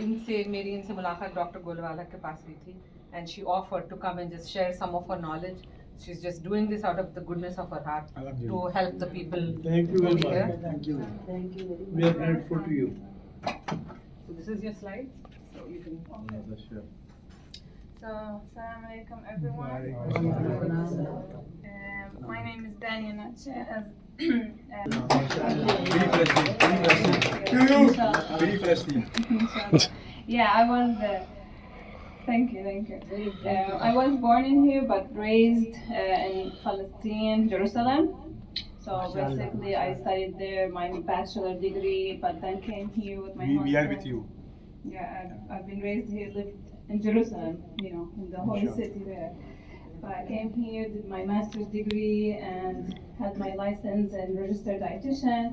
इनसे मेरी इनसे मुलाकात डॉक्टर गोलवाला के पास हुई थी and she offered to come and just share some of her knowledge. She's just doing this out of the goodness of her heart to help the people. Thank you very over here. much. Thank you. Thank you very We are much. grateful to you. So this is your slides. So you can. So, Assalamu alaikum everyone. My name is Dania Alnatsheh. Very freshly. Yeah, I was. Thank you. I was born in here but raised in Palestine, Jerusalem. So basically, I studied there my bachelor degree, but then came here with my husband. We are with you. Yeah, I've been raised here, lived in Jerusalem, in the holy city there. But I came here, did my master's degree, and had my license and registered dietitian.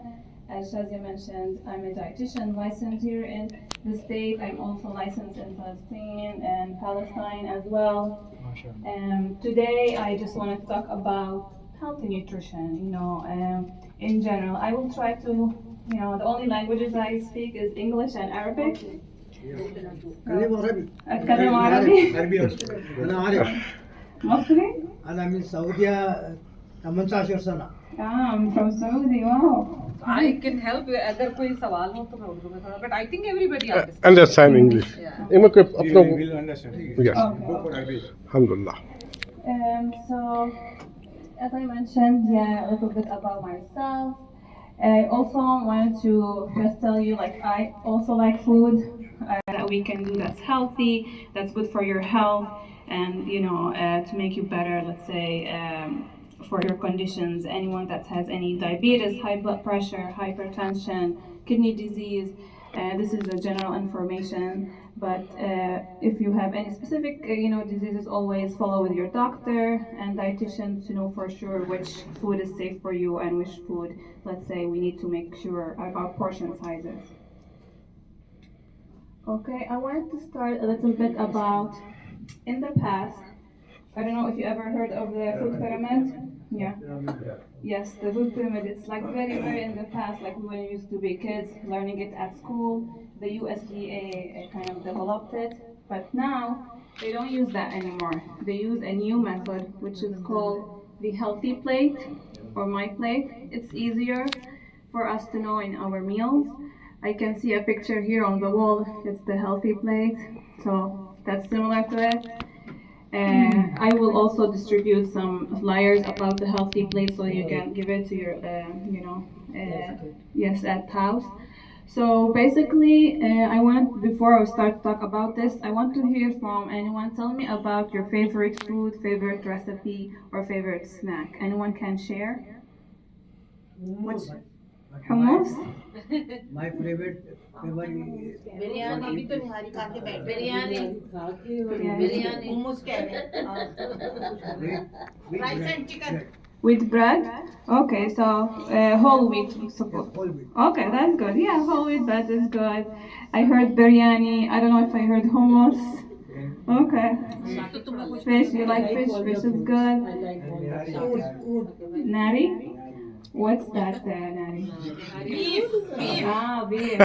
As Shazia mentioned, I'm a dietitian licensed here in the state. I'm also licensed in Palestine and Palestine as well. Today, I just want to talk about healthy nutrition, in general. I will try to, the only languages I speak is English and Arabic. كلمة عربي. أتكلم عربي. أنا عارف. مصري؟ أنا من السعودية 18 سنة. I'm from Saudi. Wow. I can help you. अगर कोई सवाल हो तो मैं उर्दू में थोड़ा. But I think everybody understands. Understand English. Yeah. इनको We अपना will understand. Yes. Go for Arabic. Alhamdulillah. So, as I mentioned, a little bit about myself. I also wanted to just tell you, I also like food that we can do that's healthy, that's good for your health, and to make you better. Let's say for your conditions, anyone that has any diabetes, high blood pressure, hypertension, kidney disease. This is a general information, but if you have any specific, diseases, always follow with your doctor and dietitian to know for sure which food is safe for you and which food, let's say, we need to make sure our portion sizes. Okay, I wanted to start a little bit about in the past. I don't know if you ever heard of the food pyramid. Yeah. Yes, the food pyramid. It's very, very in the past, like when we used to be kids, learning it at school. The USDA kind of developed it, but now they don't use that anymore. They use a new method, which is called the healthy plate or my plate. It's easier for us to know in our meals. I can see a picture here on the wall. It's the healthy plate, so that's similar to it. I will also distribute some flyers about the healthy plate so you can give it to your, at house. So basically, before I start to talk about this, I want to hear from anyone. Tell me about your favorite food, favorite recipe, or favorite snack. Anyone can share? Hummus? My favorite is biryani भी तो निहारी खा के बैठ biryani hummus कह रहे हैं rice and chicken With bread? Okay, so whole wheat support. whole wheat. Okay, that's good. Yeah, whole wheat bread is good. I heard biryani. I don't know if I heard hummus. Okay. Fish, you like fish? Fish is good. Nari? What's that, Nari? beef Ah, beef.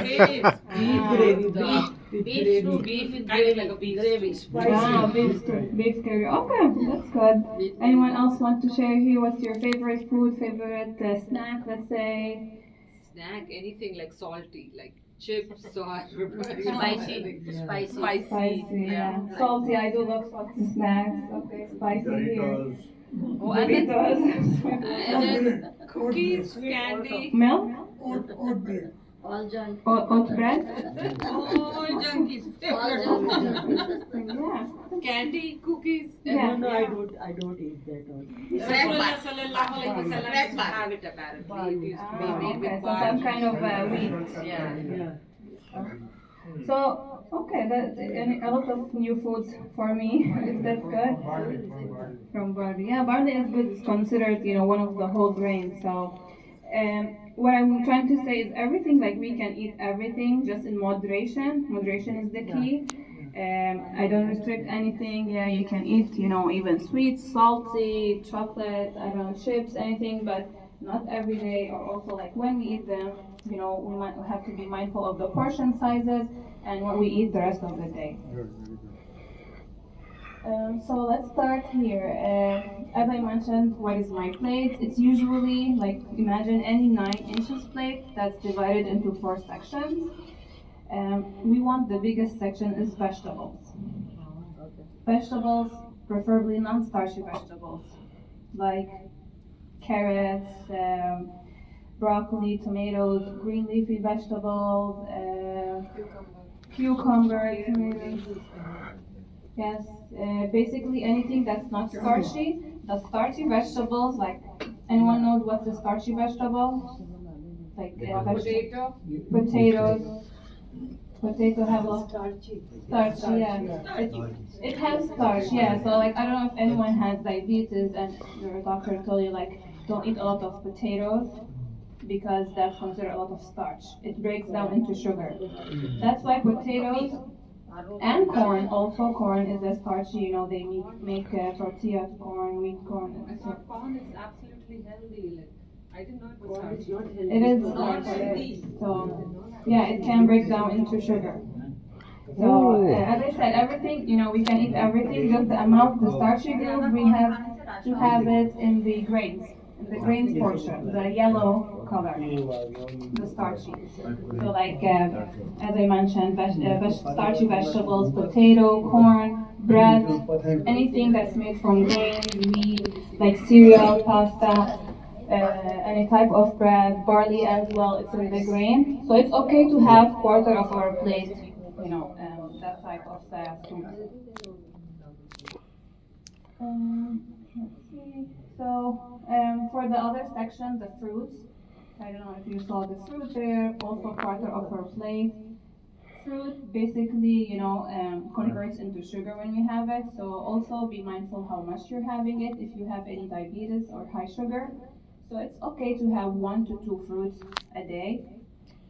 beef is kind of like a beef gravy Ah, beef stew. Beef curry. Okay, that's good. Anyone else want to share here? What's your favorite food, favorite snack, let's say? Snack, anything like salty, like chips or spicy Spicy, yeah. Salty, I do love salty snacks. Okay, spicy here. Oh, and then, Doritos. and then cookies, candy. Milk? Oat beer. all junk Oat bread? All junkies. Yeah. Candy, cookies. Yeah. no I don't eat that all Rasulullah sallallahu alaihi wasallam used to have it apparently. It used to be made Okay, with so some kind of wheat. Yeah. So, okay, a lot of new foods for me. That's good. From barley. Yeah, barley is good. It's considered, one of the whole grains. So, what I'm trying to say is everything, we can eat everything, just in moderation. Moderation is the key. I don't restrict anything. Yeah, you can eat, even sweet, salty, chocolate, I don't know, chips, anything, but not every day. Or also, when we eat them, we might have to be mindful of the portion sizes and what we eat the rest of the day. So let's start here. As I mentioned, what is my plate? It's usually like imagine any 9 inches plate that's divided into 4 sections. We want the biggest section is vegetables. Vegetables, preferably non-starchy vegetables, like carrots, broccoli, tomatoes, green leafy vegetables, cucumber, tomatoes. Yes, basically anything that's not starchy. The starchy vegetables, like anyone knows what's a starchy vegetable? Like Potato. potatoes. Potato have a starchy, yeah. It has starch, yeah. So like I don't know if anyone has diabetes and your doctor told you like don't eat a lot of potatoes because that's considered a lot of starch. It breaks down into sugar. That's why potatoes and corn, also corn is a starchy, you know, they make tortilla corn, wheat corn. I thought corn is absolutely healthy. Like, I did not know it's It is starchy. So yeah, it can break down into sugar. So as I said, everything, you know, we can eat everything, just the amount, the starchy group, we have to have it in the grains portion, the yellow color, the starchy. So like, as I mentioned, starchy vegetables, potato, corn, bread, anything that's made from grains, wheat, like cereal, pasta, any type of bread, barley as well, it's in the grain. So it's okay to have quarter of our plate, you know, that type of food. Let's see. So for the other section, the fruits. I don't know if you saw the fruit there. Also quarter of our plate. Fruit basically, you know, converts into sugar when we have it. So also be mindful how much you're having it. If you have any diabetes or high sugar, so it's okay to have 1 to 2 fruits a day.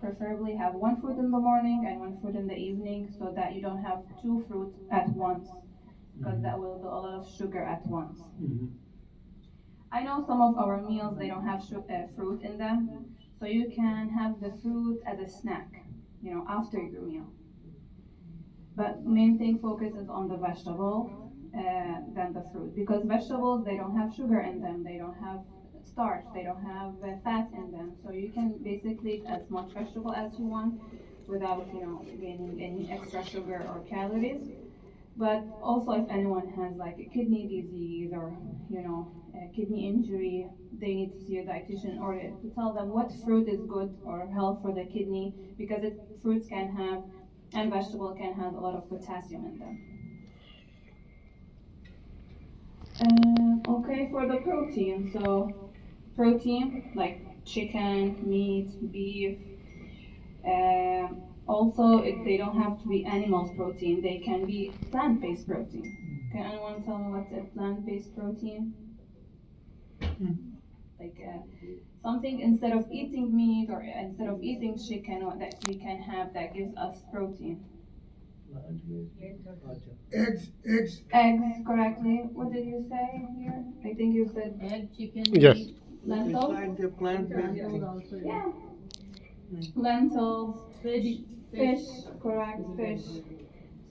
Preferably have 1 fruit in the morning and 1 fruit in the evening so that you don't have 2 fruits at once because that will do a lot of sugar at once. I know some of our meals, they don't have fruit in them, so you can have the fruit as a snack, you know, after your meal. But main thing focuses on the vegetable than the fruit because vegetables, they don't have sugar in them, they don't have starch, they don't have fat in them, so you can basically eat as much vegetable as you want without, you know, gaining any extra sugar or calories. But also if anyone has like a kidney disease or, you know, a kidney injury, they need to see a dietitian in order to tell them what fruit is good or health for the kidney because fruits can have and vegetable can have a lot of potassium in them. Okay, for the protein, so protein like chicken, meat, beef. Also, they don't have to be animals protein. They can be plant-based protein. Can anyone tell me what's a plant-based protein? Like something instead of eating meat or instead of eating chicken that we can have that gives us protein. Eggs. Eggs, correctly. What did you say here? I think you said Egg, chicken, Yes. meat, lentils. Yeah, lentils, fish, correct, fish.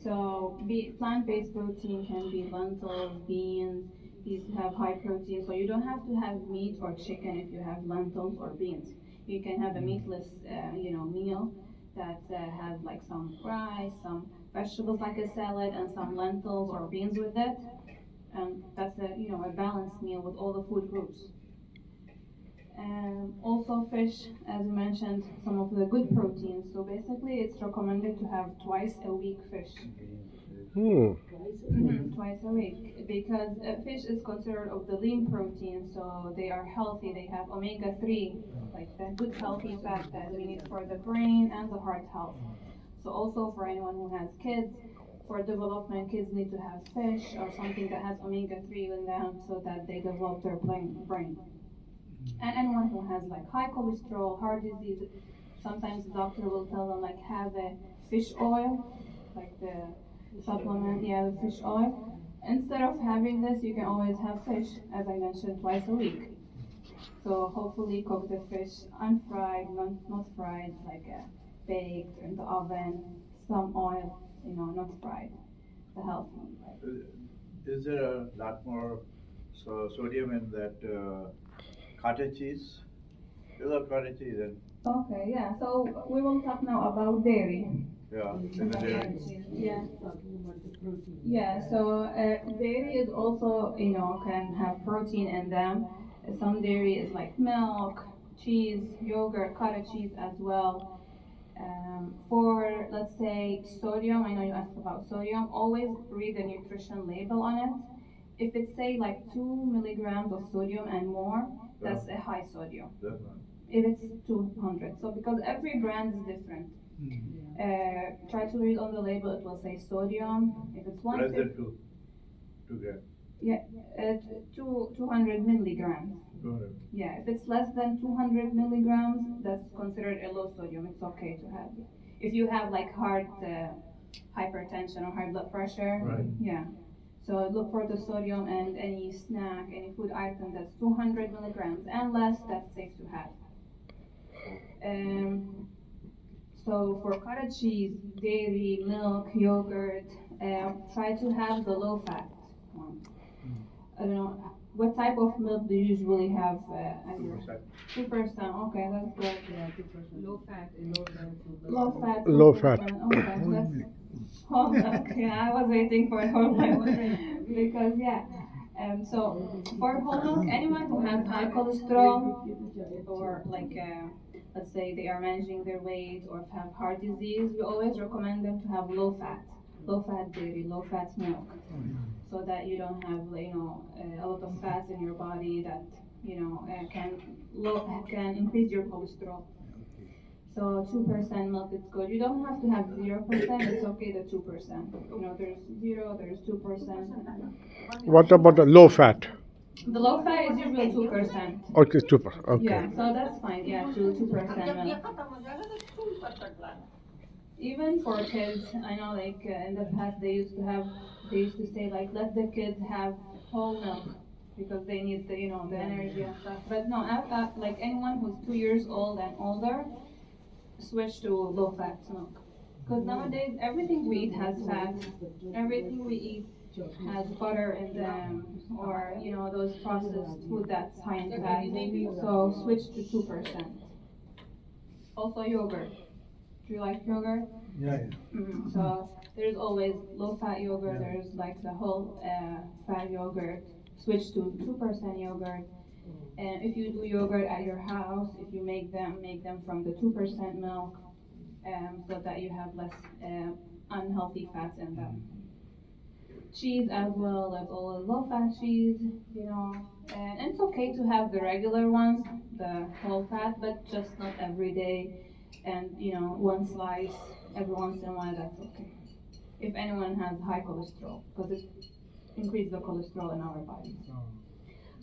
So plant-based protein can be lentils, beans. These have high protein, so you don't have to have meat or chicken if you have lentils or beans. You can have a meatless, you know, meal that has like some rice, some vegetables like a salad, and some lentils or beans with it. And that's a, you know, a balanced meal with all the food groups. Also fish, as you mentioned, some of the good proteins. So basically it's recommended to have twice a week fish. Twice a week because fish is considered of the lean protein, so they are healthy. They have omega-3, like the good healthy fat that we need for the brain and the heart health. So also for anyone who has kids, for development, kids need to have fish or something that has omega-3 in them so that they develop their brain. And anyone who has like high cholesterol, heart disease, sometimes the doctor will tell them like have a fish oil, like the supplement, yeah, the fish oil. Instead of having this, you can always have fish, as I mentioned, twice a week. So hopefully cook the fish unfried, not fried, like baked in the oven, some oil, not fried, the healthy. Is there a lot more sodium in that cottage cheese? You love cottage cheese, and Okay, yeah. So we will talk now about dairy. yeah, in the dairy. Yeah. Yeah. So dairy is also, can have protein in them. Some dairy is like milk, cheese, yogurt, cottage cheese as well. For let's say sodium, I know you asked about sodium. Always read the nutrition label on it. If it say like 2 milligrams of sodium and more, that's a high sodium. If it's 200. So because every brand is different. Try to read on the label. It will say sodium. If it's one, Less than 2 grams. yeah, 200 milligrams. 200. Yeah, if it's less than 200 milligrams, that's considered a low sodium. It's okay to have it. If you have like heart hypertension or high blood pressure, Right. yeah. So look for the sodium and any snack, any food item that's 200 milligrams and less, that's safe to have. So for cottage cheese, dairy, milk, yogurt, try to have the low fat one. I don't know, what type of milk do you usually have at your 2%. 2%? Okay, that's good. Low fat and Low fat. Low 2%. fat. Okay, that's whole milk. Yeah, I was waiting for whole milk because yeah. So for whole milk, anyone who has high cholesterol or like let's say they are managing their weight or have heart disease, we always recommend them to have low fat dairy, low fat milk, so that you don't have a lot of fats in your body that can increase your cholesterol. So 2% milk is good. You don't have to have 0%. It's okay the 2%. There's 0, there's 2%. What about the low fat? The low fat is usually 2%. Okay, 2%. Okay. Yeah, so that's fine. Yeah, 2% milk. Even for kids, I know like in the past they used to say like let the kids have whole milk because they need the energy and stuff. But no, like anyone who's 2 years old and older, switch to low fat milk. Because nowadays everything we eat has fat. Everything we eat has butter in them, or those processed food that's high in fat. So switch to 2%. Also yogurt. Do you like yogurt? Yeah. So there's always low fat yogurt. There's like the whole fat yogurt. Switch to 2% yogurt. And if you do yogurt at your house, if you make them from the 2% milk, so that you have less unhealthy fats in them. Cheese as well, like all low fat cheese, and it's okay to have the regular ones, the whole fat, but just not every day. And one slice every once in a while, that's okay. If anyone has high cholesterol, because it increases the cholesterol in our bodies.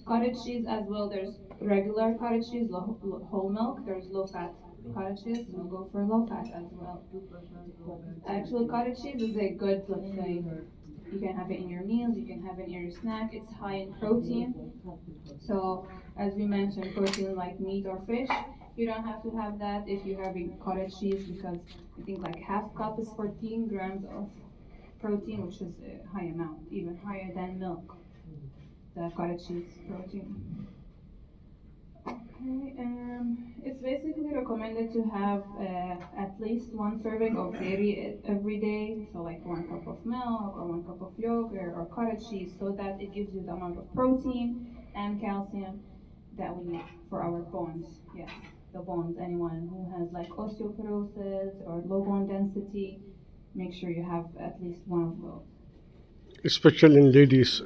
Cottage cheese as well, there's regular cottage cheese, whole milk, there's low fat cottage cheese, we'll go for low fat as well. Actually, cottage cheese is a good, let's say, you can have it in your meals, you can have it in your snack, it's high in protein. So, as we mentioned, protein like meat or fish, you don't have to have that if you're having cottage cheese, because I think like half cup is 14 grams of protein, which is a high amount, even higher than milk. The cottage cheese protein. Okay, it's basically recommended to have at least 1 serving of dairy every day, so like 1 cup of milk or 1 cup of yogurt or cottage cheese, so that it gives you the amount of protein and calcium that we need for our bones. Yes, the bones. Anyone who has like osteoporosis or low bone density, make sure you have at least 1 of those. Especially in ladies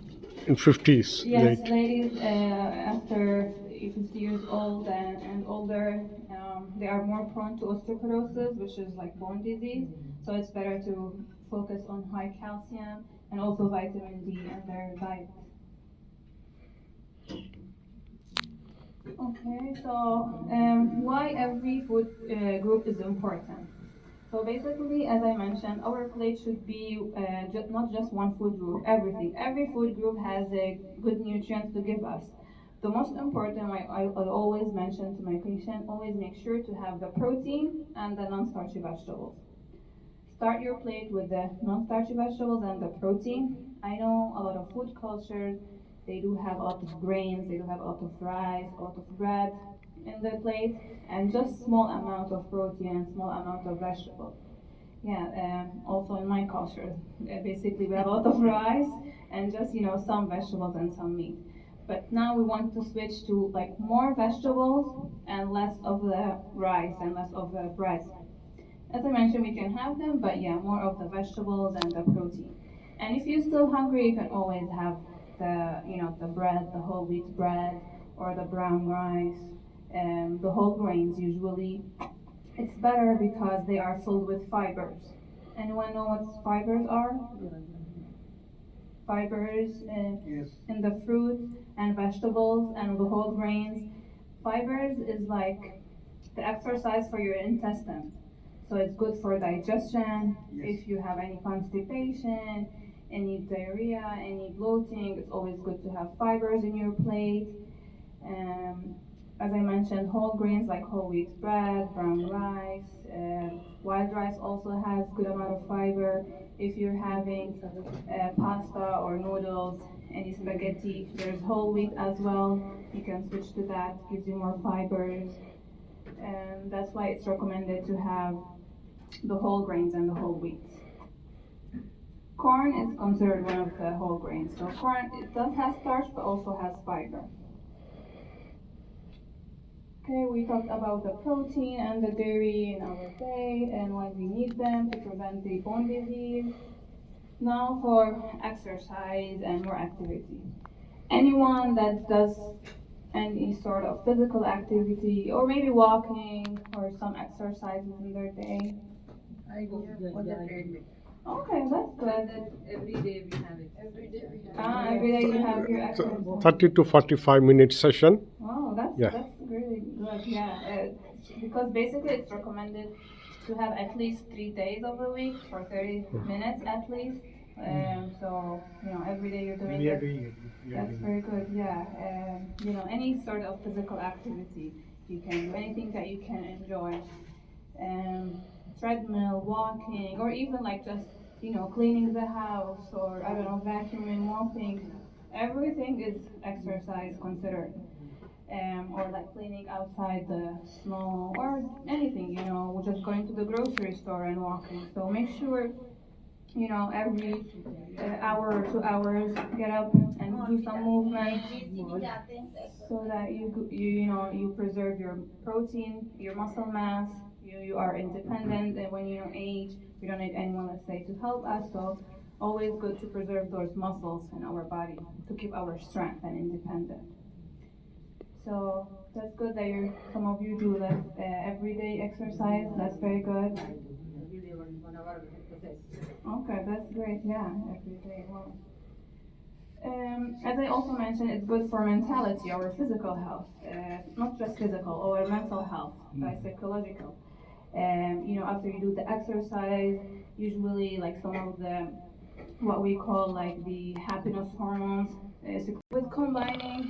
in 50s. Yes, Late. ladies after 50 years old and older, they are more prone to osteoporosis, which is like bone disease. So it's better to focus on high calcium and also vitamin D in their diet. Okay, so why every food group is important? So basically, as I mentioned, our plate should be not just one food group, everything. Every food group has a good nutrients to give us. The most important, I'll always mention to my patient, always make sure to have the protein and the non-starchy vegetables. start your plate with the non-starchy vegetables and the protein. I know a lot of food cultures, they do have a lot of grains, they do have a lot of rice, a lot of bread in the plate, and just small amount of protein and small amount of vegetables. Yeah, also in my culture, basically we have a lot of rice and just some vegetables and some meat. But now we want to switch to like more vegetables and less of the rice and less of the bread. As I mentioned, we can have them, but yeah, more of the vegetables and the protein. And if you're still hungry, you can always have the bread, the whole wheat bread, or the brown rice, the whole grains usually. It's better because they are filled with fibers. Anyone know what fibers are? Fibers Yes. in the fruits and vegetables and the whole grains. Fibers is like the exercise for your intestine. So it's good for digestion. Yes. If you have any constipation, any diarrhea, any bloating, it's always good to have fibers in your plate. As I mentioned, whole grains like whole wheat bread, brown rice, white rice also has good amount of fiber. If you're having pasta or noodles, any spaghetti, there's whole wheat as well. You can switch to that, gives you more fibers. And that's why it's recommended to have the whole grains and the whole wheat. Corn is considered one of the whole grains. So corn, it does have starch, but also has fiber. Okay, we talked about the protein and the dairy in our day and why we need them to prevent the bone disease. Now for exercise and more activity. Anyone that does any sort of physical activity or maybe walking or some exercises in their day? I go on the treadmill. Okay, that's good. Every day we have it. Every day we have. Every day you have your exercise. 30 to 45-minute session. Wow, Yeah. that's really good. Yeah, because basically it's recommended to have at least 3 days of the week for 30 minutes at least. So every day you're doing We are it. doing it. We are That's doing very good. Yeah, any sort of physical activity you can do, anything that you can enjoy. Treadmill, walking, or even like just cleaning the house, or I don't know, vacuuming, mopping. Everything is exercise considered. Or like cleaning outside the snow, or anything, just going to the grocery store and walking. So make sure, every hour or 2 hours, get up and do some movement so that you preserve your protein, your muscle mass. You are independent, and when you age, we don't need anyone, let's say, to help us. So always good to preserve those muscles in our body to keep our strength and independent. So that's good that some of you do that everyday exercise. That's very good. Every day 1 hour exercise. Okay, that's great. Yeah, every day. Wow. As I also mentioned, it's good for mentality, our physical health, not just physical, or mental health, but psychological. After you do the exercise, usually like some of the what we call like the happiness hormones. With combining,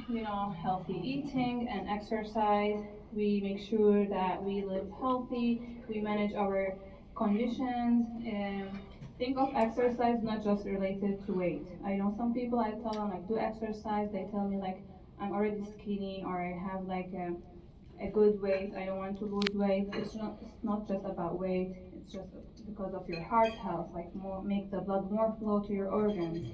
healthy eating and exercise, we make sure that we live healthy, we manage our conditions, and think of exercise not just related to weight. I know some people, I tell them like do exercise, they tell me like I'm already skinny or I have like a good weight, I don't want to lose weight. It's not just about weight, it's just because of your heart health, like make the blood more flow to your organs.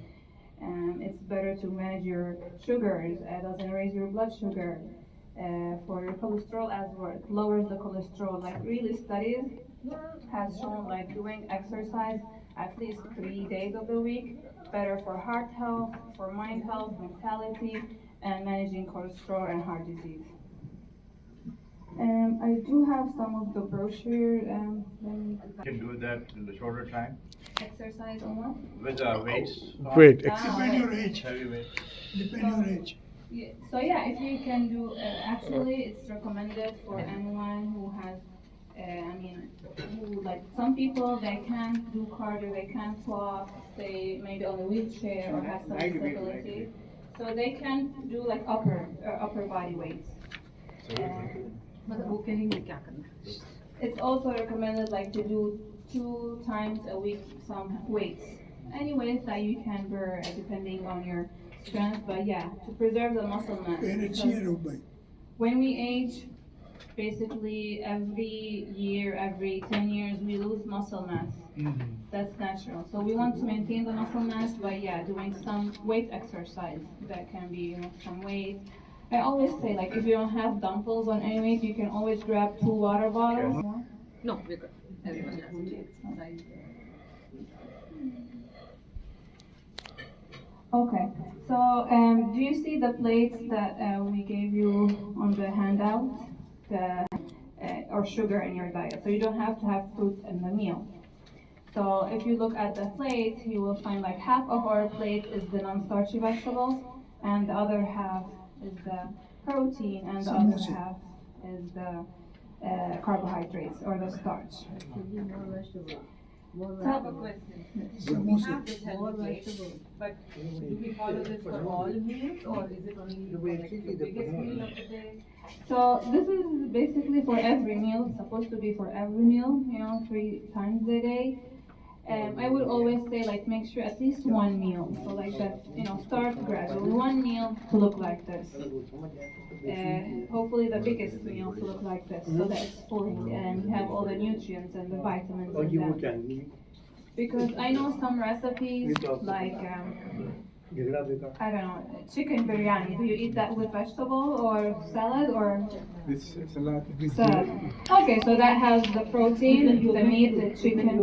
It's better to manage your sugars. It doesn't raise your blood sugar. For your cholesterol as well, it lowers the cholesterol. Like really studies has shown like doing exercise at least 3 days of the week, better for heart health, for mind health, mentality, and managing cholesterol and heart disease. I do have some of the brochure. You can do that in the shorter time Exercise on what? with weights. Wait, Depend your age. Heavy weights. Depend your age. Yeah, so yeah, if you can do, actually it's recommended for anyone who has, who like some people they can't do cardio, they can't walk, they maybe on a wheelchair or have some disability, so they can do like upper body weights. मतलब वो कहेंगे क्या करना है? It's also recommended like to do 2 times a week some weights. Any weights that you can bear depending on your strength, but yeah, to preserve the muscle mass. Because when we age, basically every year, every 10 years, we lose muscle mass. That's natural. So we want to maintain the muscle mass by, yeah, doing some weight exercise. That can be, some weight. I always say, like, if you don't have dumbbells on any weight, you can always grab 2 water bottles. No, we're good. Everyone has it. Okay, so do you see the plates that we gave you on the handout? Or sugar in your diet. So you don't have to have fruit in the meal. So if you look at the plate, you will find like half of our plate is the non-starchy vegetables, and the other half is the protein, and the other half is the carbohydrates or the starch. I have a question. We have this healthy plate, but do we follow this for all meals, or is it only for like the biggest meal of the day? So this is basically for every meal. It's supposed to be for every meal, 3 times a day. I would always say, like, make sure at least one meal. So like that, start gradually. One meal to look like this. Hopefully the biggest meal to look like this, so that it's full and you have all the nutrients and the vitamins in them. Because I know some recipes like I don't know, chicken biryani. Do you eat that with vegetable or salad or? It's salad. Salad. Okay, so that has the protein, the meat, the chicken,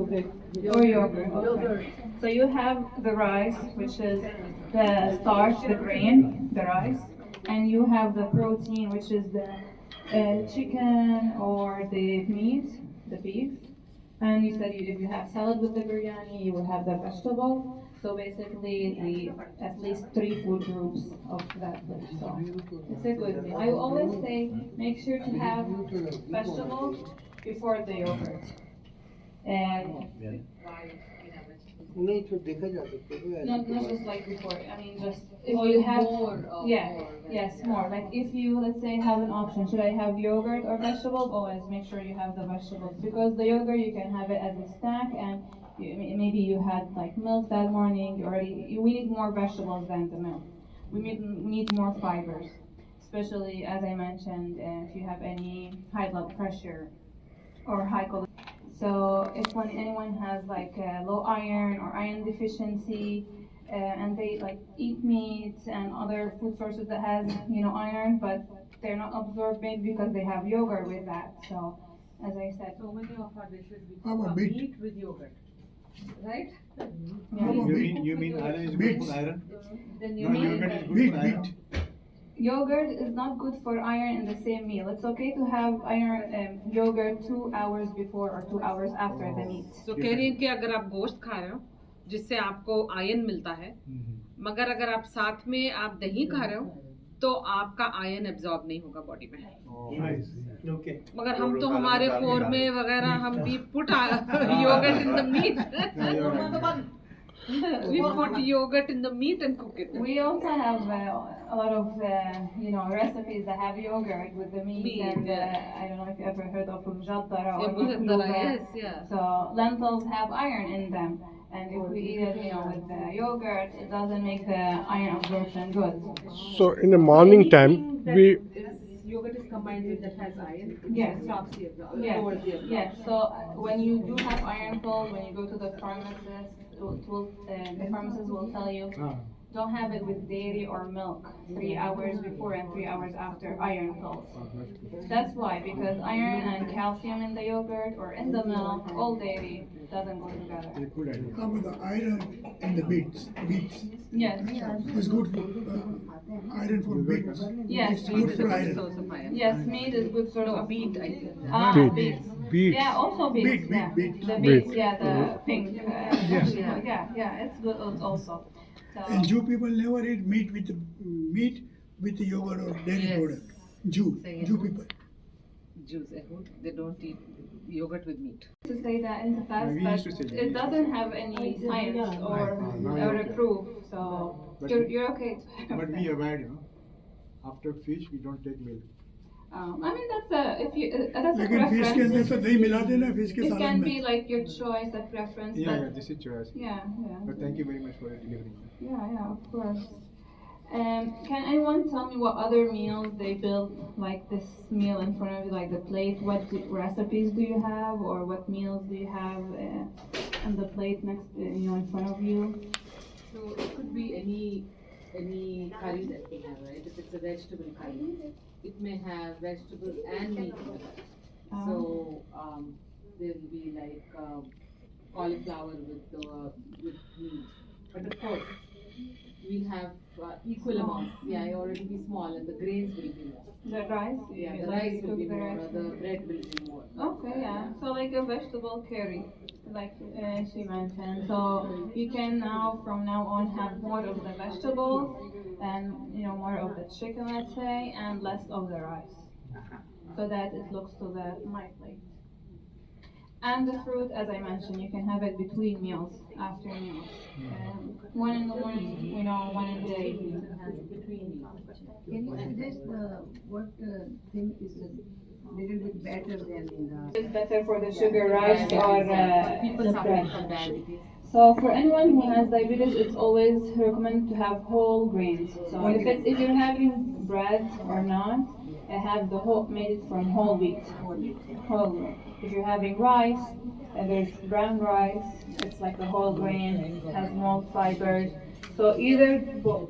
or yogurt. Okay. So you have the rice, which is the starch, the grain, the rice, and you have the protein, which is the chicken or the meat, the beef. And you said if you have salad with the biryani, you will have the vegetable. So basically, at least 3 food groups of that food. So it's a good meal. I always say make sure to have vegetables before the yogurt. And not just like before. I mean, just if you have more. Yes, more. Like if you, let's say, have an option, should I have yogurt or vegetables? Always make sure you have the vegetables, because the yogurt you can have it as a snack, and maybe you had like milk that morning. We need more vegetables than the milk. We need more fibers, especially as I mentioned, if you have any high blood pressure or high cholesterol. So if anyone has like low iron or iron deficiency, and they like eat meat and other food sources that has iron, but they're not absorbing because they have yogurt with that. So as I said, So many of our dishes we How about cook meat? with yogurt, right? You mean iron is good for iron? Then No, yogurt is good for iron. Yogurt is not good for iron in the same meal. It's okay to have iron yogurt 2 hours before or 2 hours after the meat. तो कह रही हैं कि अगर आप गोश्त खा रहे हो जिससे आपको आयरन मिलता है, मगर अगर आप साथ में आप दही खा रहे हो तो आपका आयरन एब्जॉर्ब नहीं होगा बॉडी में. मगर हम तो हमारे में वगैरह हम we put yogurt in the meat. We put yogurt in the meat and cook it. We also have a lot of recipes that have yogurt with the meat, and I don't know if you ever heard of mujadara or makluba. Yes. So lentils have iron in them, and if we eat it with the yogurt, it doesn't make the iron absorption good. So in the morning time, Yogurt is combined with that has iron. Yes. Stops the absorption. Yes. Yes. So when you do have iron pills, when you go to the pharmacist, the pharmacist will tell you don't have it with dairy or milk 3 hours before and 3 hours after iron pills. That's why, because iron and calcium in the yogurt or in the milk, all dairy, doesn't go together. How about the iron in the beets? Yes. It's good for iron for beets. Yes. It's good for iron. Yes, meat is good source of Beet, I think. Beets. beets. Yeah, also beets. Beet. The beets, yeah, the pink. Yeah, it's good also. So, And Jew people never eat meat with yogurt or dairy product. Jew people. Jews, they don't eat yogurt with meat. to say that in the past, We used to say but that. it doesn't have any science or a proof, so But you're okay. But we avoid, after fish we don't take milk. I mean that's a लेकिन fish के अंदर preference. तो दही मिला देना fish के It सालन can में. be like your choice, a preference. Yeah, but this is choice. yeah. But thank you very much for delivering. Yeah, of course. Can anyone tell me what other meals they build, like this meal in front of you, like the plate? What recipes do you have, or what meals do you have on the plate next, in front of you? So it could be any curry that we have, right? If it's a vegetable curry, it may have vegetables and meat in it. So there will be like cauliflower with meat. But of course, we'll have equal amounts. Yeah, it already be small, and the grains will be more. The rice? Yeah, the Like rice you will cook be the more, rice. or the bread will be more. Okay, yeah. So like a vegetable curry, like she mentioned. So you can from now on, have more of the vegetables and more of the chicken, let's say, and less of the rice, so that it looks to my plate. And the fruit, as I mentioned, you can have it between meals, after meals. One in the morning, one in the day. You can have it between meals. Can you suggest what thing is a little bit better than in the... Is better for the sugar rice or People the suffering bread. from diabetes. So for anyone who has diabetes, it's always recommended to have whole grains. So if you're having bread or not, have made it from whole wheat. Whole wheat. If you're having rice, there's brown rice. It's like a whole grain, has more fibers. So either both,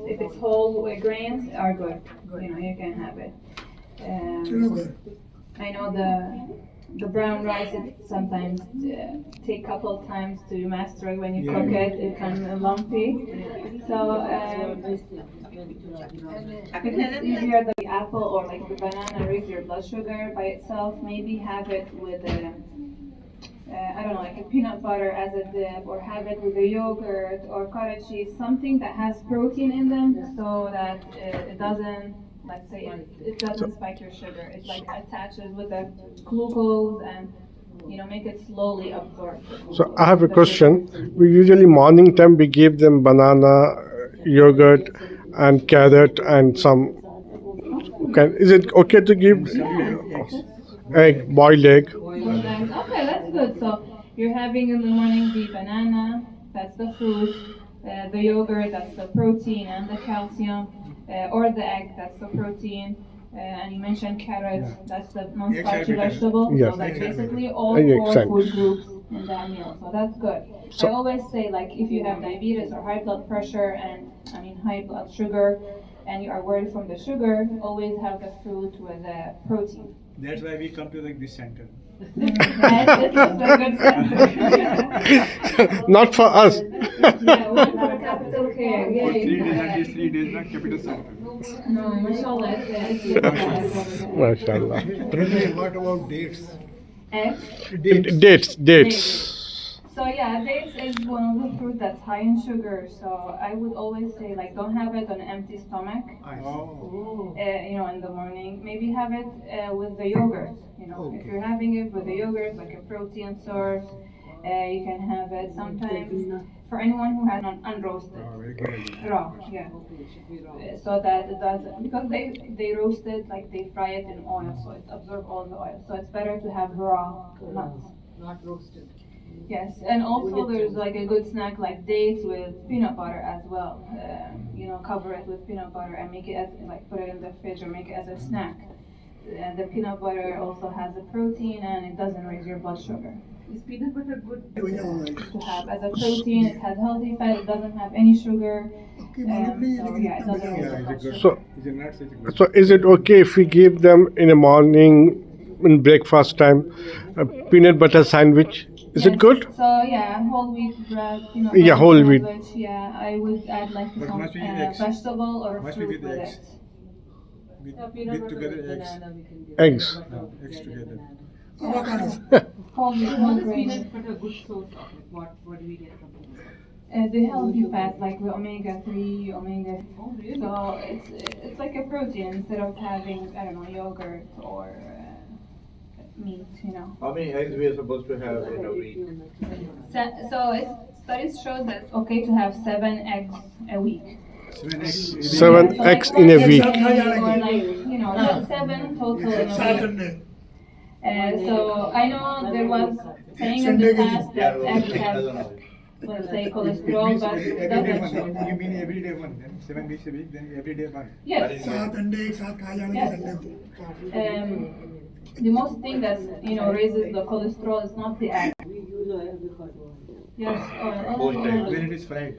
if it's whole grains, are good. You can have it. चलो घर. I know the brown rice, it sometimes take a couple of times to master it when you cook it. It can be lumpy. So if it's easier, the apple or like the banana raise your blood sugar by itself. Maybe have it with I don't know, like a peanut butter as a dip, or have it with a yogurt or cottage cheese, something that has protein in them, so that it doesn't. Let's say it doesn't spike your sugar. It like attaches with the glucose and make it slowly absorb. So I have a question. We usually morning time we give them banana, yogurt, and carrot and some. Is it okay to give egg, boiled egg? Okay, that's good. So you're having in the morning the banana, that's the fruit, the yogurt, that's the protein and the calcium, or the egg, that's the protein. And you mentioned carrot, that's the non-starchy vegetable. Yes. So that's basically all Yeah, four exactly. food groups in that meal. So that's good. I always say, like, if you have diabetes or high blood pressure and high blood sugar, and you are worried from the sugar, always have the fruit with the protein. That's why we come to this center. It's a good center. Not for us. Yeah, one for capital care. For 3 days Yeah. and these 3 days, not capital center. No, mashallah, it's MashaAllah. What about dates? Eggs. Dates. So yeah, dates is one of the fruit that's high in sugar. So I would always say, like, don't have it on an empty stomach. Oh. In the morning. Maybe have it with the yogurt. If you're having it with the yogurt, like a protein source, you can have it sometimes. For anyone who has unroasted, Very good. raw, yeah. So that it doesn't, because they roast it, like they fry it in oil, so it absorbs all the oil. So it's better to have raw nuts. Not roasted. Yes, and also there's like a good snack like dates with peanut butter as well. Cover it with peanut butter and make it put it in the fridge or make it as a snack. And the peanut butter also has a protein and it doesn't raise your blood sugar. Is peanut butter good? To have as a protein, it has healthy fat, it doesn't have any sugar. So yeah, it doesn't raise your blood sugar. So, Is it not such a good? so is it okay if we give them in the morning, in breakfast time, a peanut butter sandwich? Is it Yes. good? So yeah, whole wheat bread, Yeah, whole wheat. sandwich, yeah, I would add like But some must be eggs. vegetable or Must be fruit with with eggs. it. With together eggs. Banana we can give. Eggs. Eggs together. Whole wheat, What whole is grain. peanut butter a good source of? What do we get from peanut butter? The healthy fats like the omega-3, omega. Oh, really? So it's like a protein instead of having yogurt or meat. How many eggs we are supposed to have in a week? So studies show that it's okay to have 7 eggs a week. 7x in a week. Or like, you know, 7 total in a सात week. अंडे So I know there was saying in the past that eggs have, let's say, cholesterol, but it Every day doesn't show one. that. You mean every day one? Then 7 weeks a week. Then every day one. Yes. सात अंडे एक साथ खाए जाने के Sunday को The most thing that, you know, raises the cholesterol is not the egg. Yes, olive oil. When it is fried.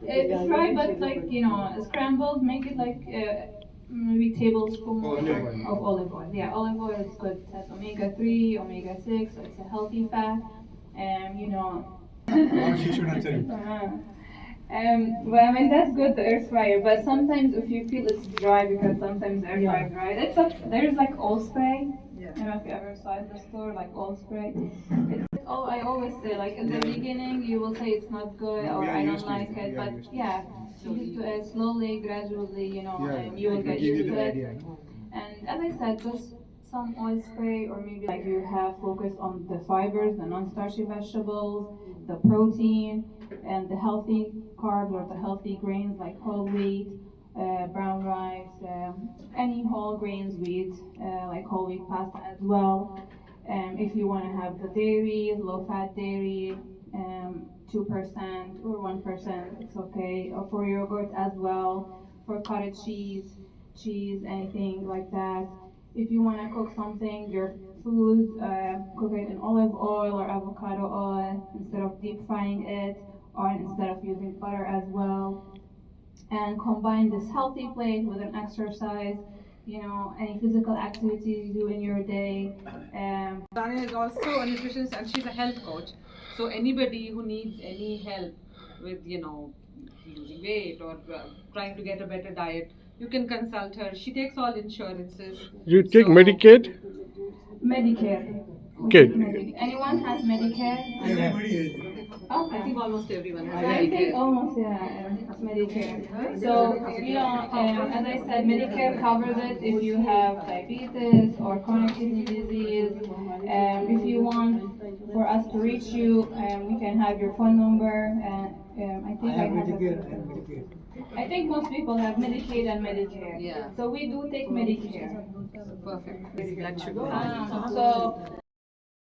It's fried, but like, you know, scrambled, make it like maybe tablespoon of olive oil. Yeah, olive oil is good. It has omega-3, omega-6, so it's a healthy fat. You know. Now she should answer you. Well, I mean that's good, the air fryer. But sometimes if you feel it's dry, because sometimes air fryer is dry. There's like all spray. I don't know if you ever saw it in the store, like all spray. I always say, like in the beginning, you will say it's not good or I don't like it, but yeah, you used to it slowly, gradually, you know, you will get used to it. And as I said, just some oil spray, or maybe like you have focused on the fibers, the non-starchy vegetables, the protein, and the healthy carbs or the healthy grains like whole wheat, brown rice, any whole grains wheat, like whole wheat pasta as well. If you want to have the dairy, low-fat dairy, 2% or 1%, it's okay. Or for yogurt as well, for cottage cheese, anything like that. If you want to cook something, your food, cook it in olive oil or avocado oil instead of deep frying it, or instead of using butter as well. And combine this healthy plate with an exercise, you know, any physical activity you do in your day. Dania is also a nutritionist and she's a health coach. So anybody who needs any help with, you know, losing weight or trying to get a better diet, you can consult her. She takes all insurances. You take Medicaid? Medicare. Okay. Anyone has Medicare? everybody has Okay. I think almost everyone has I think Medicare. almost, yeah, Medicare. So, you know, as I said, Medicare covers it if you have diabetes or chronic kidney disease. If you want for us to reach you, we can have your phone number. I think I have it. I think most people have Medicaid and Medicare. Yeah. So we do take Medicare. Perfect. Blood sugar. So